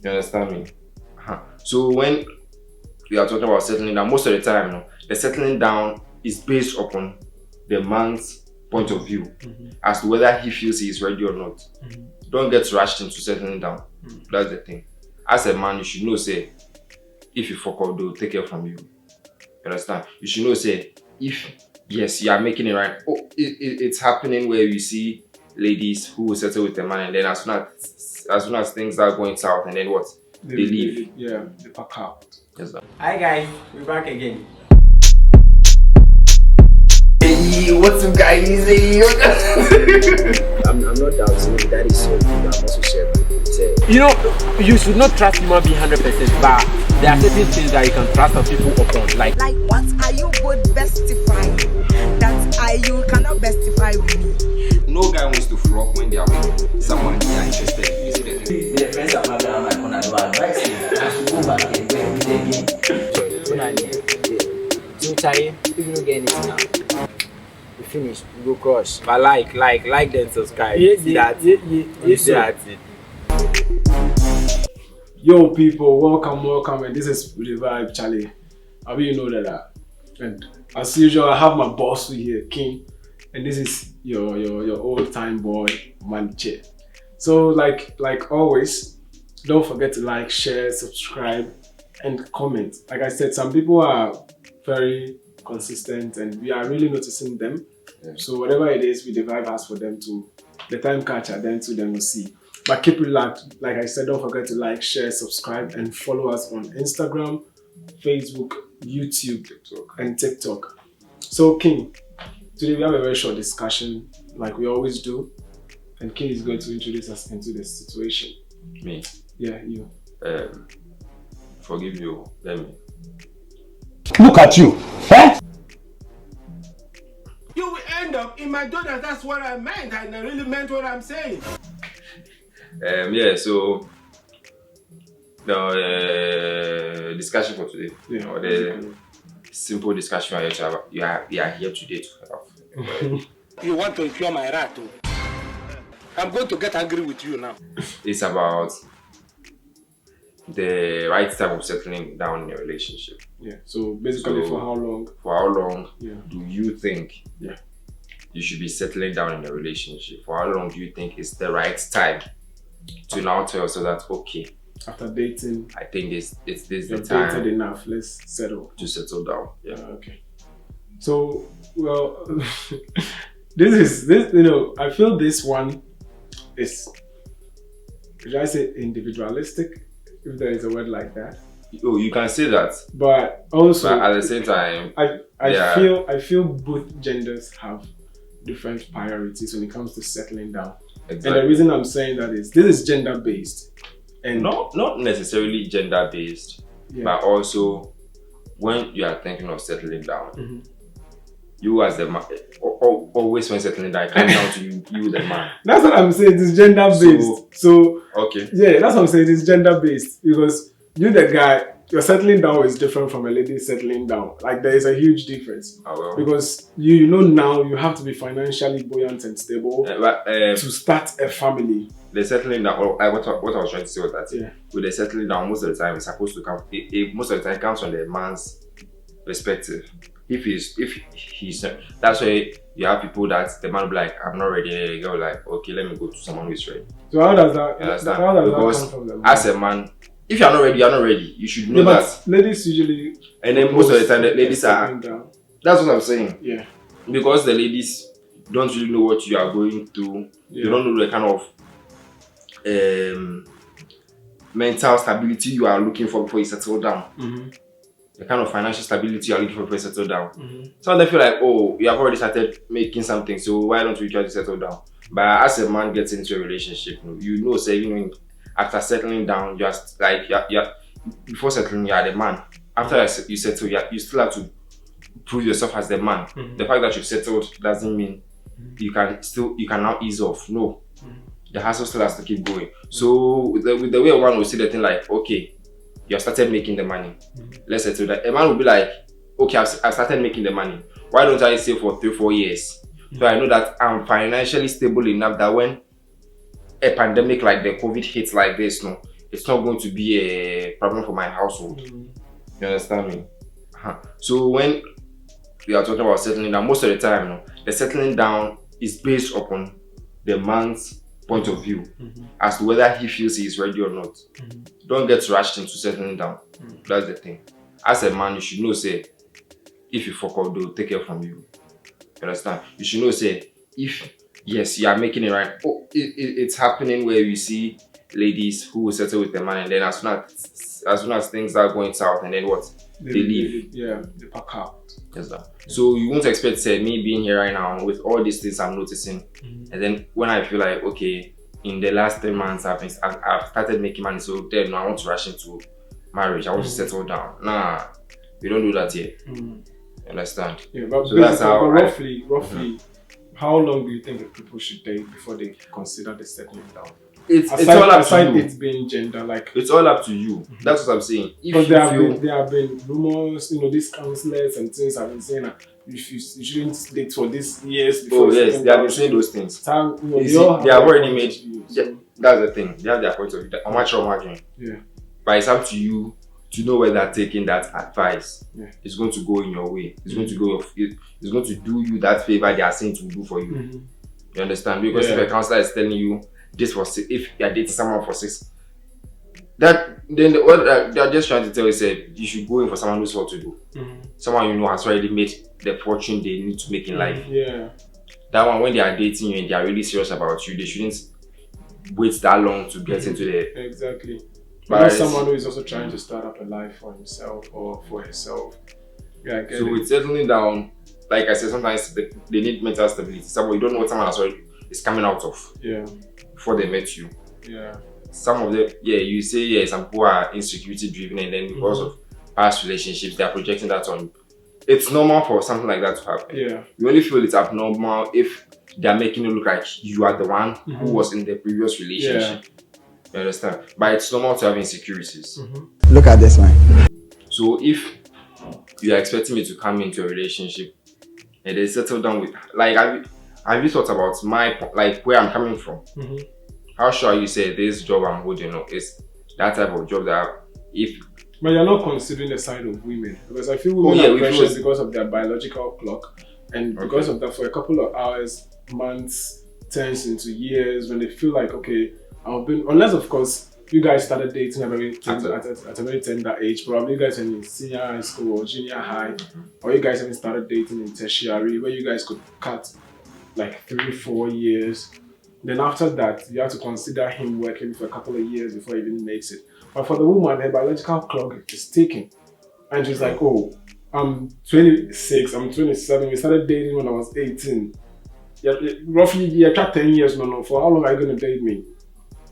You understand me? So when we are talking about settling down, most of the time, the settling down is based upon the man's point of view as to whether he feels he is ready or not. Don't get rushed into settling down. That's the thing. As a man, you should know, say, if you fuck up, they'll take care from you. You understand? You should know, say, if yes, you are making it right. Oh, it's happening where you see ladies who will settle with a man, and then as soon as things are going south, and then what? They leave. Yeah, they pack out. Yes, sir. Hi guys, we're back again. Hey, what's up, guys? Hey, I'm not doubting that is so. I'm also sharing. You know, you should not trust human being 100%, but there are certain things that you can trust on people upon. Like what are you both bestifying? That you cannot bestify with me. No guy wants to flock when they are with someone they are interested in. The friends are not around my corner. Advice to go back and if you don't get anything now, you finish, you go cross. but like then subscribe. Yo, people, welcome, and this is The Vibe, Charlie. I mean, you know that. And as usual, I have my boss here, King, and this is your old time boy, Manche. So, like always, don't forget to like, share, subscribe, and comment. Like I said, some people are very consistent, and we are really noticing them. Yeah. So whatever it is, The Vibe has for them to, the time catcher, then to them will see. But keep it locked. Like I said, don't forget to like, share, subscribe, and follow us on Instagram, Facebook, YouTube, and TikTok. So King, today we have a very short discussion, like we always do, and King is going to introduce us into the situation. Me? Yeah, you. Forgive you. Let me. Look at you. Eh? You will end up in McDonald's. That's what I meant. I really meant what I'm saying. Yeah, so the discussion for today, or the simple discussion we are here today to have. You want to incur my wrath too? I'm going to get angry with you now. It's about the right time of settling down in a relationship. Yeah. So basically, for how long? For how long Yeah. do you think? Yeah. You should be settling down in a relationship? For how long do you think is the right time to now tell yourself that okay, After dating, I think it's the you're time dated enough. Let's settle. to settle down. Yeah. Okay. So, well, this. You know, I feel this one is, should I say, individualistic, if there is a word like that. Oh, you can say that, But also, but at the same time, I feel both genders have different priorities when it comes to settling down. exactly. And the reason I'm saying that is this is gender based, and not necessarily gender based, yeah. but also when you are thinking of settling down, you as the man, always when settling down, it comes down to you the man. That's what I'm saying. It's gender based. So Okay. yeah, that's what I'm saying. It's gender based because you, the guy, your settling down is different from a lady settling down. Like there is a huge difference. Oh, well. Because you know now you have to be financially buoyant and stable But to start a family. the settling down, what I was trying to say was that Yeah. with the settling down, most of the time it's supposed to come. Most of the time, it comes from the man's perspective. If he's that's why you have people that the man will be like, I'm not ready, and the girl like, okay, let me go to someone who's ready. So how does that? You understand? How does Because that come from them? as a man, if you're not ready, you're not ready. You should know Yeah, that. but ladies usually. And then most of the time, the ladies are. settling down. That's what I'm saying. Yeah. Because the ladies don't really know what you are going through. Yeah. You don't know the kind of mental stability you are looking for before you settle down. The kind of financial stability you are looking for before you settle down. Some of them feel like, oh, you have already started making something, so why don't we try to settle down? But as a man gets into a relationship, you know, say, you know, after settling down, just like before settling, you are the man. After you settle, you still have to prove yourself as the man. The fact that you've settled doesn't mean you can now ease off. No, the hassle still has to keep going. So with the way one will see the thing like, okay, you have started making the money. Let's settle that. A man will be like, okay, I've started making the money. Why don't I save for 3-4 years? So I know that I'm financially stable enough that when a pandemic like the COVID hits like this, it's not going to be a problem for my household. You understand me? So when we are talking about settling down, most of the time, the settling down is based upon the man's point of view as to whether he feels he is ready or not. Don't get rushed into settling down. That's the thing. As a man, you should know, say, if you fuck up, they'll take care from you. You understand? You should know, say, if yes, you are making it right. Oh, it's happening where you see ladies who will settle with the man, and then as soon as things are going south, and then what? They leave. They pack out. Yes, sir. So you won't expect, say, me being here right now with all these things I'm noticing, and then when I feel like, okay, in the last 3 months I've started making money, so then I want to rush into marriage. I want to settle down. Nah, we don't do that yet. You understand? Yeah, but so that's how. Roughly, how long do you think that people should date before they consider the settling down? It's all up to you. It's being gender, like it's all up to you. That's what I'm saying. Because there have been rumors, these counselors and things have been saying that you shouldn't date for this years before. Oh yes, they have been saying those things. They have already made. Yeah, that's the thing. They have their point of view. I'm not margin. Yeah. But it's up to you to know whether taking that advice is going to go in your way. It's going to go. It's going to do you that favor they are saying to do for you. You understand? Because if a counselor is telling you this for 6, if you are dating someone for 6, then what they're just trying to tell you is you should go in for someone who's well to do. Someone you know has already made the fortune they need to make in life. Yeah. That one, when they are dating you and they are really serious about you, they shouldn't wait that long to get into the. Exactly. But someone who is also trying to start up a life for himself or for herself. Yeah, so with settling down, like I said, sometimes they need mental stability. Someone you don't know what someone is coming out of. Yeah. Before they met you. Yeah. Some of them, you say some people are insecurity driven, and then because of past relationships, they are projecting that on you. It's normal for something like that to happen. Yeah. You only feel it's abnormal if they are making you look like you are the one who was in the previous relationship. You understand? But it's normal to have insecurities. Look at this one. So if you are expecting me to come into a relationship and they settle down with, like, have you thought about where I'm coming from? How sure you say this job I'm holding is that type of job that But you're not considering the side of women, because I feel women are precious because of their biological clock, and because of that, for a couple of hours, months turns into years when they feel like, okay, unless of course you guys started dating at a very tender age. Probably you guys are in senior high school or junior high, or you guys haven't started dating in tertiary, where you guys could cut like 3-4 years. Then after that, you have to consider him working for a couple of years before he even makes it. But for the woman, her biological clock is ticking. And she's like, oh, I'm 26, I'm 27. We started dating when I was 18. Roughly, you got 10 years, no. For how long are you going to date me?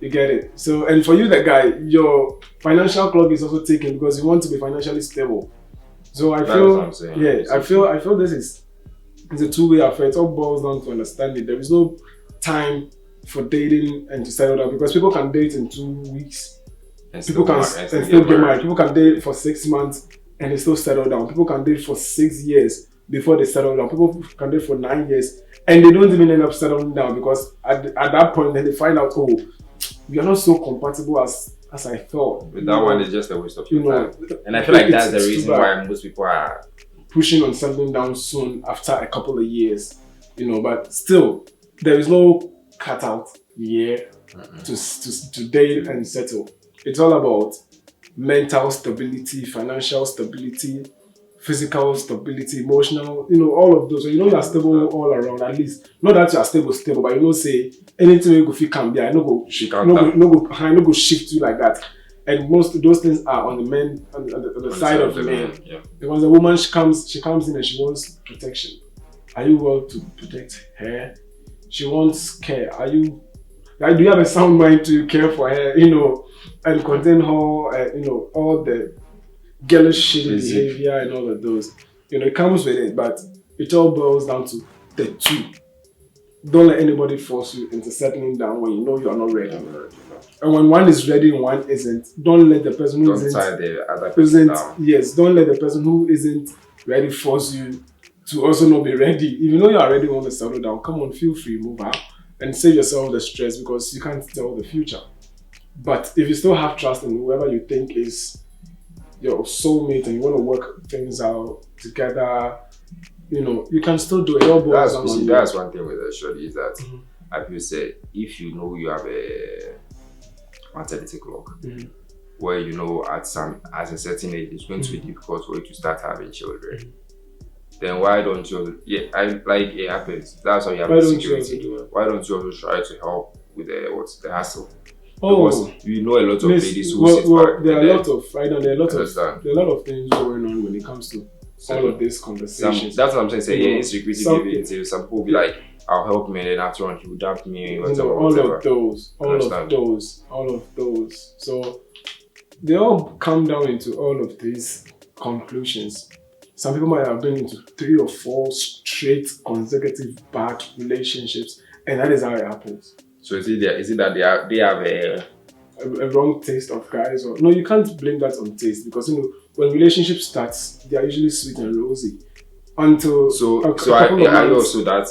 You get it? So, and for you, the guy, your financial clock is also ticking because you want to be financially stable. So I feel, I feel this is a two-way affair. It all boils down to understanding. There is no time for dating and to settle down, because people can date in 2 weeks. People can still get married. People can date for 6 months and they still settle down. People can date for 6 years before they settle down. People can date for 9 years and they don't even end up settling down, because at that point then they find out, oh, we are not so compatible as I thought. But that one is just a waste of your time. And I feel like that's the reason why most people are pushing on settling down soon after a couple of years. But still, there is no cutout year to date and settle. It's all about mental stability, financial stability, physical stability, emotional, all of those. So you are stable all around, at least. Not that you are stable, but say anything you go feel can be, I no go shift you like that. And most of those things are on the men, on the side of the men. Yeah. Because the woman she comes in and she wants protection. Are you well to protect her? She wants care. Do you have a sound mind to care for her, and contain her, all the girlish shitty behavior and all of those. It comes with it, but it all boils down to the two. Don't let anybody force you into settling down when you know you are not ready. And when one is ready and one isn't, don't let the person who don't let the person who isn't ready force you to also not be ready. If you know you are ready, want to settle down, come on, feel free, move out, and save yourself the stress, because you can't tell the future. But if you still have trust in whoever you think is your soulmate and you want to work things out together, you know, you can still do it. All boils down on you. That's one thing with a shorty is that, like you said, if you know you have a maternity clock, where you know at a certain age it's going to be difficult for you to start having children, then why don't you? Yeah, it happens. That's how you have insecurity. Why don't you also try to help with the hassle? Because you know a lot of ladies who sit back. There are a lot of things going on when it comes to all of these conversations. That's what I'm saying. Insecurity giving into some people be like, I'll help me, and then after on he will dump me. Whatever, all of those. So they all come down into all of these conclusions. Some people might have been into 3 or 4 straight consecutive bad relationships, and that is how it happens. So is it that they have a wrong taste of guys? Or no, you can't blame that on taste, because you know when relationship starts, they are usually sweet and rosy until I also that.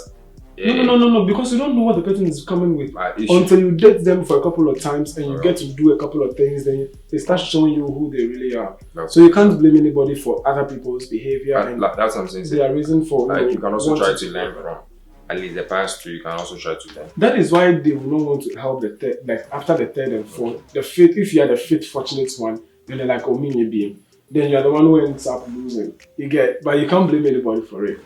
No, because you don't know what the person is coming with until you date them for a couple of times and you get to do a couple of things, then they start showing you who they really are. So you can't blame anybody for other people's behavior. And that's what I'm saying. Their reason for you can also try to learn from at least the past 2. You can also try to learn. That is why they will not want to help the third, like after the 3rd and 4th. The 5th, if you are the 5th fortunate one, then they're like, oh, me being. Then you're the one who ends up losing. But you can't blame anybody for it.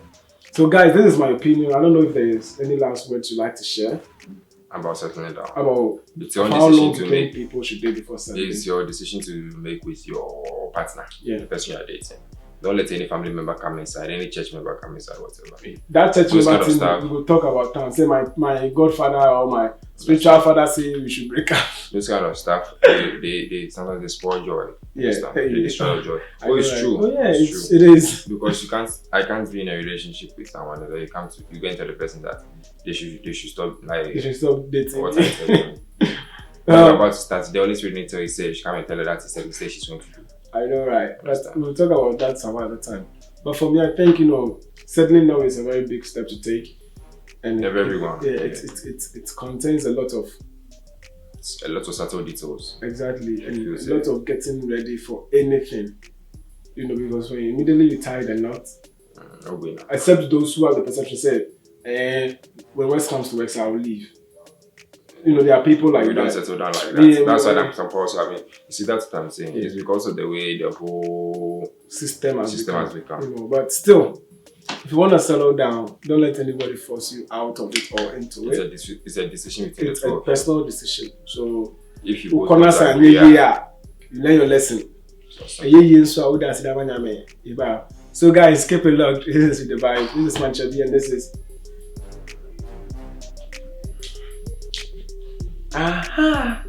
So guys, this is my opinion. I don't know if there is any last words you'd like to share about settling down. About it's your how decision long to make. People should date before settling. It's your decision to make with your partner, the person you're dating. Don't let any family member come inside, any church member come inside, whatever. That church member thing we will talk about town. Say my godfather or my spiritual father say we should break up. This kind of stuff, they sometimes they spoil joy. They destroy joy. It's true. Oh yeah, it's true. It is. Because I can't be in a relationship with someone that you can tell the person that they should stop They should stop dating. What I'm telling you. About to start, the Holy Spirit needs to say she can't tell her that he said she's going to do. I know, right? But we'll talk about that some other time. But for me, I think settling down is a very big step to take, and everyone. It contains a lot of subtle details. Exactly, and a lot of getting ready for anything. Because when you tie the knot, except those who have the perception say, when West comes to West, I will leave. There are people like we don't settle down like that. That's why I'm supposed to. I mean, you see, that's what I'm saying. It's because of the way the whole system has become. But still, if you want to settle down, don't let anybody force you out of it or into it. It's a decision. It's a personal decision. So if you you learn your lesson. So guys, keep it locked. This is the vibe. This is Manchabi, and this is. Aha!